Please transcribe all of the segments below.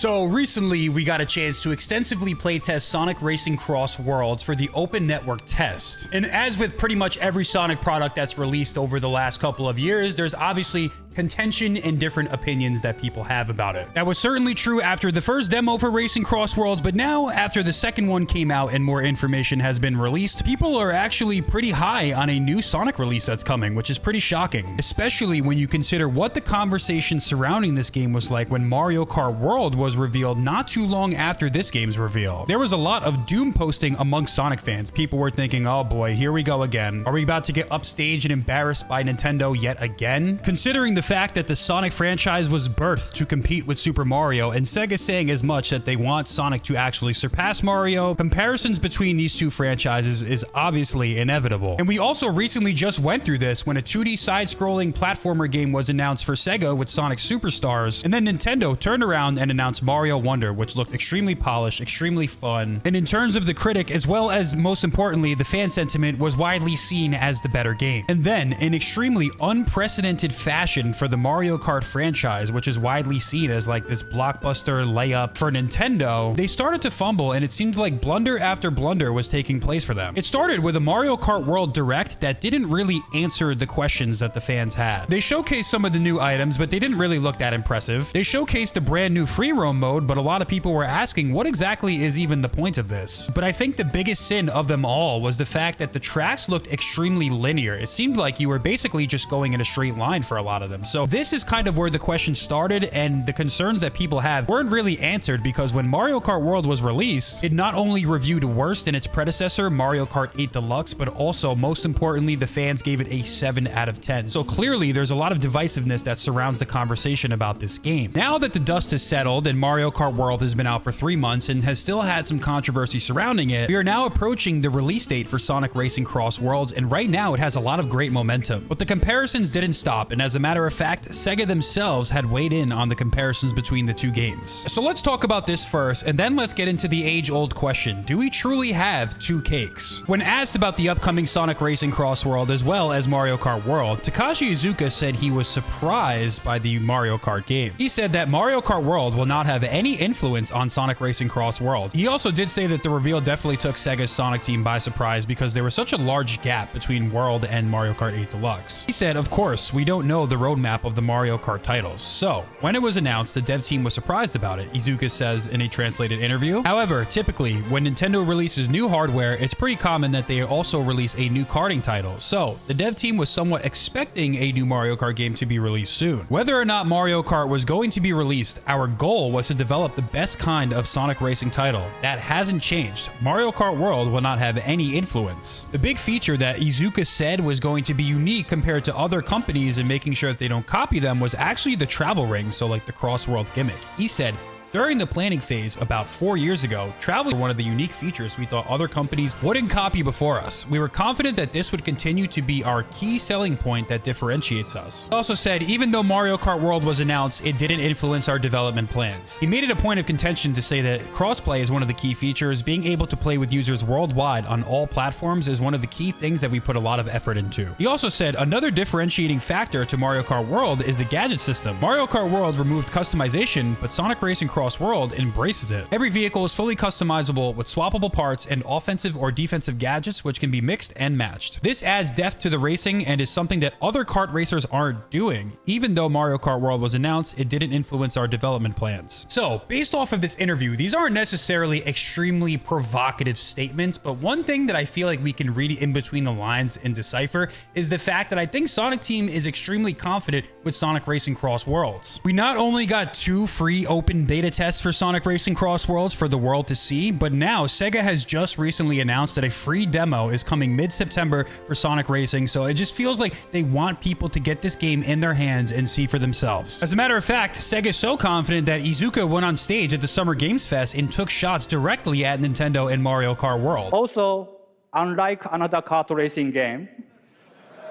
So recently, we got a chance to extensively playtest Sonic Racing Cross Worlds for the open network test. And as with pretty much every Sonic product that's released over the last couple of years, there's obviously contention and different opinions that people have about it. That was certainly true after the first demo for Racing Cross Worlds, but now after the second one came out and more information has been released, people are actually pretty high on a new Sonic release that's coming, which is pretty shocking, especially when you consider what the conversation surrounding this game was like when Mario Kart World was revealed not too long after this game's reveal. There was a lot of doom posting among Sonic fans. People were thinking, oh boy, here we go again. Are we about to get upstaged and embarrassed by Nintendo yet again? Considering the fact that the Sonic franchise was birthed to compete with Super Mario, and Sega saying as much that they want Sonic to actually surpass Mario, comparisons between these two franchises is obviously inevitable. And we also recently just went through this when a 2D side-scrolling platformer game was announced for Sega with Sonic Superstars, and then Nintendo turned around and announced Mario Wonder, which looked extremely polished, extremely fun, and in terms of the critic, as well as most importantly, the fan sentiment, was widely seen as the better game. And then, in extremely unprecedented fashion for the Mario Kart franchise, which is widely seen as like this blockbuster layup for Nintendo, they started to fumble, and it seemed like blunder after blunder was taking place for them. It started with a Mario Kart World Direct that didn't really answer the questions that the fans had. They showcased some of the new items, but they didn't really look that impressive. They showcased a brand new free roam mode, but a lot of people were asking what exactly is even the point of this. But I think the biggest sin of them all was the fact that the tracks looked extremely linear. It seemed like you were basically just going in a straight line for a lot of them. So this is kind of where the question started, and the concerns that people have weren't really answered, because when Mario Kart World was released, it not only reviewed worse than its predecessor, Mario Kart 8 Deluxe, but also, most importantly, the fans gave it a 7 out of 10. So clearly, there's a lot of divisiveness that surrounds the conversation about this game. Now that the dust has settled and Mario Kart World has been out for 3 months and has still had some controversy surrounding it, we are now approaching the release date for Sonic Racing Cross Worlds, and right now it has a lot of great momentum. But the comparisons didn't stop, and as a matter of fact, Sega themselves had weighed in on the comparisons between the two games. So let's talk about this first, and then let's get into the age-old question: do we truly have two cakes? When asked about the upcoming Sonic Racing Cross World as well as Mario Kart World, Takashi Iizuka said he was surprised by the Mario Kart game. He said that Mario Kart World will not have any influence on Sonic Racing Cross World. He also did say that the reveal definitely took Sega's Sonic team by surprise because there was such a large gap between World and Mario Kart 8 Deluxe. He said, of course, we don't know the roadmap of the Mario Kart titles. So, when it was announced, the dev team was surprised about it, Iizuka says in a translated interview. However, typically, when Nintendo releases new hardware, it's pretty common that they also release a new karting title. So, the dev team was somewhat expecting a new Mario Kart game to be released soon. Whether or not Mario Kart was going to be released, our goal was to develop the best kind of Sonic racing title. That hasn't changed. Mario Kart World will not have any influence. The big feature that Iizuka said was going to be unique compared to other companies and making sure that they don't copy them was actually the travel ring, so like the Cross World gimmick. He said, during the planning phase about 4 years ago, travel was one of the unique features we thought other companies wouldn't copy before us. We were confident that this would continue to be our key selling point that differentiates us. He also said, even though Mario Kart World was announced, it didn't influence our development plans. He made it a point of contention to say that crossplay is one of the key features. Being able to play with users worldwide on all platforms is one of the key things that we put a lot of effort into. He also said, another differentiating factor to Mario Kart World is the gadget system. Mario Kart World removed customization, but Sonic Racing Cross World embraces it. Every vehicle is fully customizable with swappable parts and offensive or defensive gadgets which can be mixed and matched. This adds depth to the racing and is something that other kart racers aren't doing. Even though Mario Kart World was announced, it didn't influence our development plans. So, based off of this interview, these aren't necessarily extremely provocative statements, but one thing that I feel like we can read in between the lines and decipher is the fact that I think Sonic Team is extremely confident with Sonic Racing Cross Worlds. We not only got 2 free open beta tests for Sonic Racing Cross Worlds for the world to see, but now Sega has just recently announced that a free demo is coming mid-September for Sonic Racing, so it just feels like they want people to get this game in their hands and see for themselves. As a matter of fact, Sega is so confident that Iizuka went on stage at the Summer Games Fest and took shots directly at Nintendo in Mario Kart World. Also, unlike another kart racing game,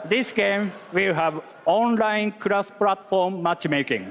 this game will have online cross-platform matchmaking.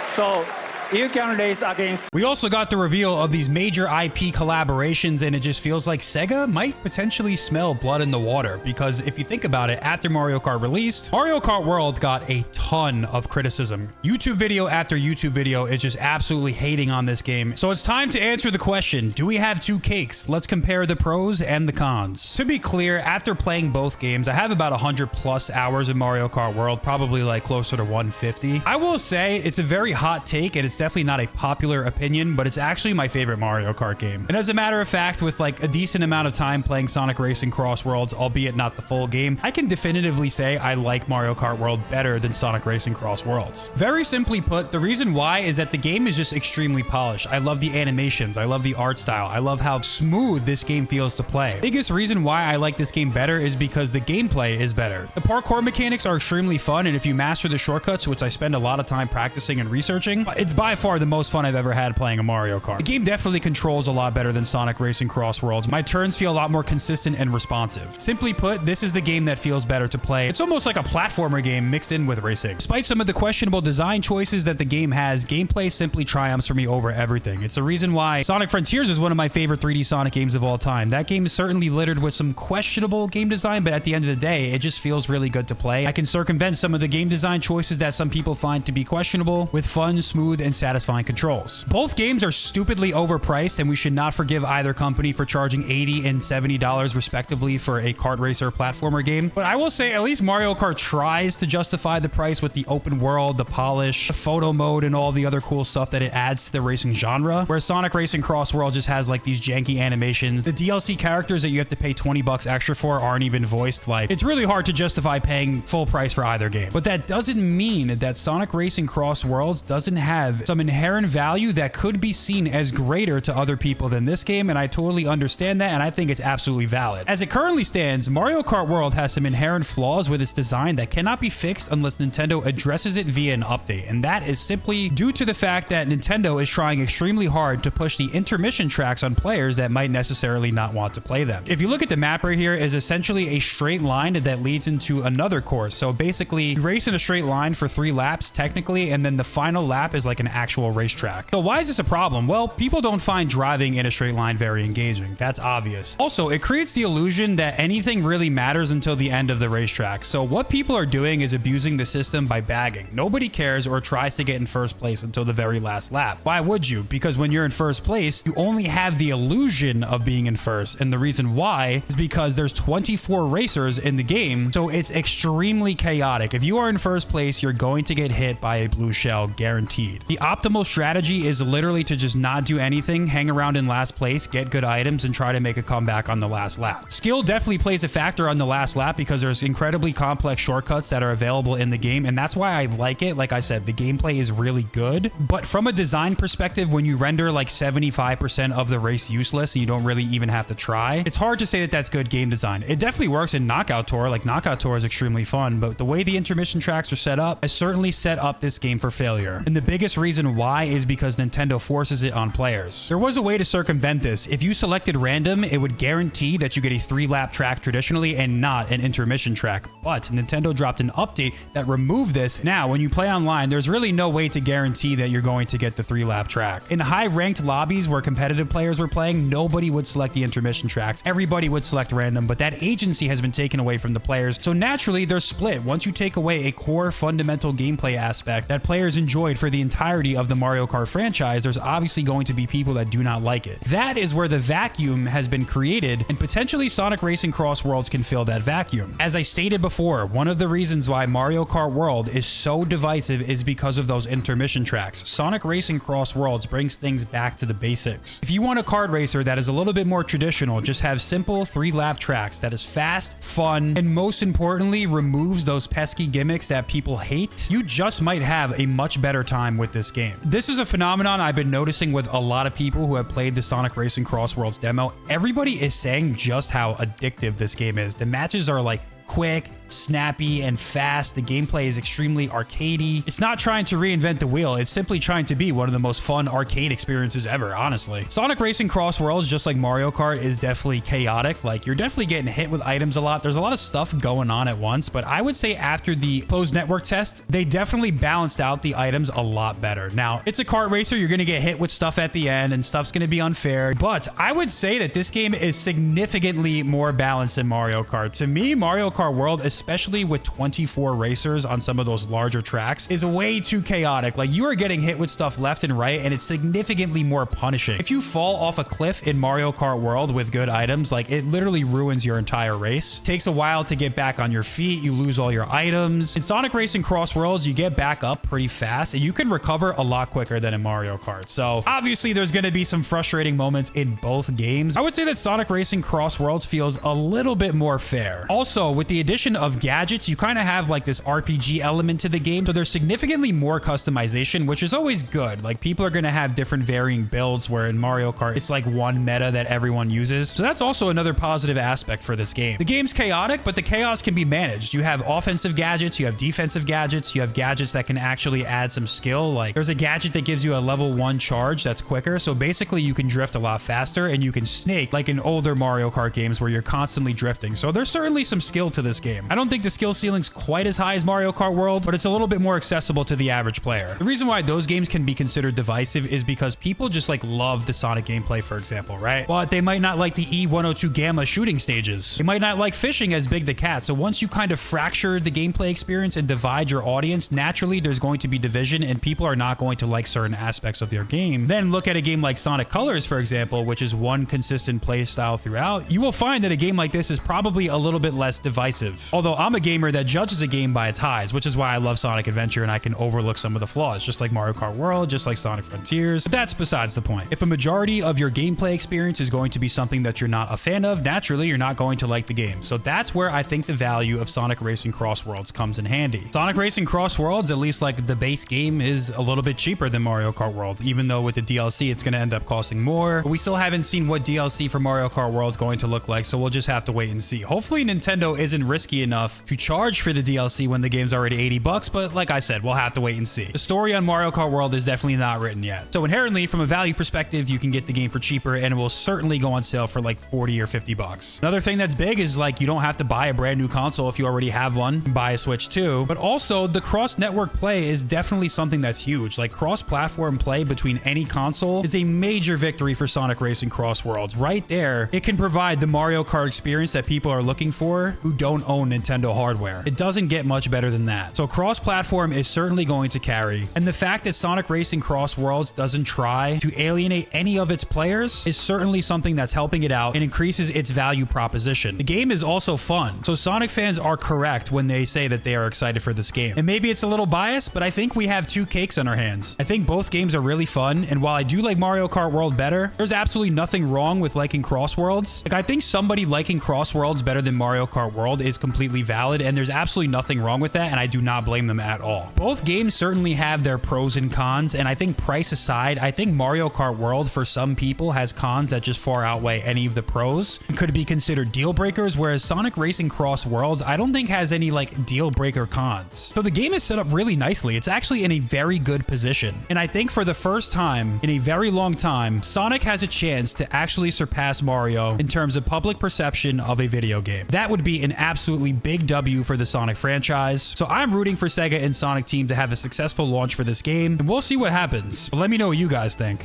So you can race against. We also got the reveal of these major IP collaborations, and it just feels like Sega might potentially smell blood in the water, because if you think about it, after Mario Kart released, Mario Kart World got a ton of criticism. YouTube video after YouTube video is just absolutely hating on this game. So it's time to answer the question, do we have two cakes? Let's compare the pros and the cons. To be clear, after playing both games, I have about 100 plus hours in Mario Kart World, probably like closer to 150. I will say it's a very hot take, and it's definitely not a popular opinion, but it's actually my favorite Mario Kart game. And as a matter of fact, with like a decent amount of time playing Sonic Racing Cross Worlds, albeit not the full game, I can definitively say I like Mario Kart World better than Sonic Racing Cross Worlds. Very simply put, the reason why is that the game is just extremely polished. I love the animations, I love the art style, I love how smooth this game feels to play. Biggest reason why I like this game better is because the gameplay is better. The parkour mechanics are extremely fun, and if you master the shortcuts, which I spend a lot of time practicing and researching, it's by far the most fun I've ever had playing a Mario Kart. The game definitely controls a lot better than Sonic Racing Cross Worlds. My turns feel a lot more consistent and responsive. Simply put, this is the game that feels better to play. It's almost like a platformer game mixed in with racing. Despite some of the questionable design choices that the game has, gameplay simply triumphs for me over everything. It's the reason why Sonic Frontiers is one of my favorite 3D Sonic games of all time. That game is certainly littered with some questionable game design, but at the end of the day, it just feels really good to play. I can circumvent some of the game design choices that some people find to be questionable with fun, smooth, and satisfying controls. Both games are stupidly overpriced, and we should not forgive either company for charging $80 and $70 respectively for a kart racer platformer game. But I will say at least Mario Kart tries to justify the price with the open world, the polish, the photo mode, and all the other cool stuff that it adds to the racing genre, where Sonic Racing Cross World just has like these janky animations. The DLC characters that you have to pay 20 bucks extra for aren't even voiced. Like, it's really hard to justify paying full price for either game. But that doesn't mean that Sonic Racing Cross Worlds doesn't have some inherent value that could be seen as greater to other people than this game, and I totally understand that, and I think it's absolutely valid. As it currently stands, Mario Kart World has some inherent flaws with its design that cannot be fixed unless Nintendo addresses it via an update, and that is simply due to the fact that Nintendo is trying extremely hard to push the intermission tracks on players that might necessarily not want to play them. If you look at the map right here, is essentially a straight line that leads into another course. So basically, you race in a straight line for 3 laps technically, and then the final lap is like an actual racetrack. So why is this a problem? Well, people don't find driving in a straight line very engaging. That's obvious. Also, it creates the illusion that anything really matters until the end of the racetrack. So what people are doing is abusing the system by bagging. Nobody cares or tries to get in first place until the very last lap. Why would you? Because when you're in first place, you only have the illusion of being in first. And the reason why is because there's 24 racers in the game, so it's extremely chaotic. If you are in first place, you're going to get hit by a blue shell, guaranteed. The optimal strategy is literally to just not do anything, hang around in last place, get good items, and try to make a comeback on the last lap. Skill definitely plays a factor on the last lap because there's incredibly complex shortcuts that are available in the game, and that's why I like it. Like I said, the gameplay is really good, but from a design perspective, when you render like 75% of the race useless and you don't really even have to try, it's hard to say that that's good game design. It definitely works in Knockout Tour. Like, Knockout Tour is extremely fun, but the way the intermission tracks are set up has certainly set up this game for failure. And the biggest reason why is because Nintendo forces it on players. There was a way to circumvent this. If you selected random, it would guarantee that you get a 3-lap track traditionally and not an intermission track. But Nintendo dropped an update that removed this. Now, when you play online, there's really no way to guarantee that you're going to get the 3-lap track. In high-ranked lobbies where competitive players were playing, nobody would select the intermission tracks. Everybody would select random, but that agency has been taken away from the players. So naturally, they're split. Once you take away a core fundamental gameplay aspect that players enjoyed for the entirety of the Mario Kart franchise, there's obviously going to be people that do not like it. That is where the vacuum has been created, and potentially Sonic Racing Cross Worlds can fill that vacuum. As I stated before, one of the reasons why Mario Kart World is so divisive is because of those intermission tracks. Sonic Racing Cross Worlds brings things back to the basics. If you want a kart racer that is a little bit more traditional, just have simple 3-lap tracks that is fast, fun, and most importantly, removes those pesky gimmicks that people hate, you just might have a much better time with this game. This is a phenomenon I've been noticing with a lot of people who have played the Sonic Racing Cross Worlds demo. Everybody is saying just how addictive this game is. The matches are like quick, snappy and fast. The gameplay is extremely arcadey. It's not trying to reinvent the wheel. It's simply trying to be one of the most fun arcade experiences ever, honestly. Sonic Racing Cross Worlds, just like Mario Kart, is definitely chaotic. Like, you're definitely getting hit with items a lot. There's a lot of stuff going on at once, but I would say after the closed network test, they definitely balanced out the items a lot better. Now, it's a kart racer. You're going to get hit with stuff at the end, and stuff's going to be unfair, but I would say that this game is significantly more balanced than Mario Kart. To me, Mario Kart World, especially with 24 racers on some of those larger tracks, is way too chaotic. Like, you are getting hit with stuff left and right, and it's significantly more punishing. If you fall off a cliff in Mario Kart World with good items, like, it literally ruins your entire race. It takes a while to get back on your feet. You lose all your items. In Sonic Racing Cross Worlds, you get back up pretty fast, and you can recover a lot quicker than in Mario Kart. So obviously there's going to be some frustrating moments in both games. I would say that Sonic Racing Cross Worlds feels a little bit more fair. Also, with the addition of gadgets, you kind of have like this RPG element to the game, so there's significantly more customization, which is always good. Like, people are going to have different varying builds, where in Mario Kart it's like one meta that everyone uses. So that's also another positive aspect for this game. The game's chaotic, but the chaos can be managed. You have offensive gadgets, you have defensive gadgets, you have gadgets that can actually add some skill. Like, there's a gadget that gives you a level 1 charge that's quicker, so basically you can drift a lot faster, and you can snake like in older Mario Kart games where you're constantly drifting. So there's certainly some skill to this game. I don't think the skill ceiling's quite as high as Mario Kart World, but it's a little bit more accessible to the average player. The reason why those games can be considered divisive is because people just like love the Sonic gameplay, for example, right? But they might not like the E102 Gamma shooting stages. They might not like fishing as Big the Cat. So once you kind of fracture the gameplay experience and divide your audience, naturally there's going to be division, and people are not going to like certain aspects of their game. Then look at a game like Sonic Colors, for example, which is one consistent play style throughout. You will find that a game like this is probably a little bit less divisive. Although I'm a gamer that judges a game by its highs, which is why I love Sonic Adventure and I can overlook some of the flaws, just like Mario Kart World, just like Sonic Frontiers. But that's besides the point. If a majority of your gameplay experience is going to be something that you're not a fan of, naturally you're not going to like the game. So that's where I think the value of Sonic Racing Cross Worlds comes in handy. Sonic Racing Cross Worlds, at least like the base game, is a little bit cheaper than Mario Kart World, even though with the DLC it's going to end up costing more. But we still haven't seen what DLC for Mario Kart World is going to look like, so we'll just have to wait and see. Hopefully Nintendo isn't risky enough to charge for the DLC when the game's already 80 bucks, but like I said, we'll have to wait and see. The story on Mario Kart World is definitely not written yet. So inherently, from a value perspective, you can get the game for cheaper, and it will certainly go on sale for like 40 or 50 bucks. Another thing that's big is like, you don't have to buy a brand new console if you already have one. Buy a Switch too. But also, the cross-network play is definitely something that's huge. Like, cross-platform play between any console is a major victory for Sonic Racing Cross Worlds. Right there, it can provide the Mario Kart experience that people are looking for who don't own Nintendo hardware. It doesn't get much better than that. So cross-platform is certainly going to carry. And the fact that Sonic Racing Cross Worlds doesn't try to alienate any of its players is certainly something that's helping it out and increases its value proposition. The game is also fun. So Sonic fans are correct when they say that they are excited for this game. And maybe it's a little biased, but I think we have two cakes on our hands. I think both games are really fun, and while I do like Mario Kart World better, there's absolutely nothing wrong with liking Cross Worlds. Like, I think somebody liking Cross Worlds better than Mario Kart World is completely valid, and there's absolutely nothing wrong with that, and I do not blame them at all. Both games certainly have their pros and cons, and I think price aside, I think Mario Kart World for some people has cons that just far outweigh any of the pros. It could be considered deal breakers, whereas Sonic Racing Cross Worlds I don't think has any like deal breaker cons. So the game is set up really nicely. It's actually in a very good position, and I think for the first time in a very long time, Sonic has a chance to actually surpass Mario in terms of public perception of a video game. That would be an absolutely big W for the Sonic franchise. So I'm rooting for Sega and Sonic Team to have a successful launch for this game, and we'll see what happens. But let me know what you guys think.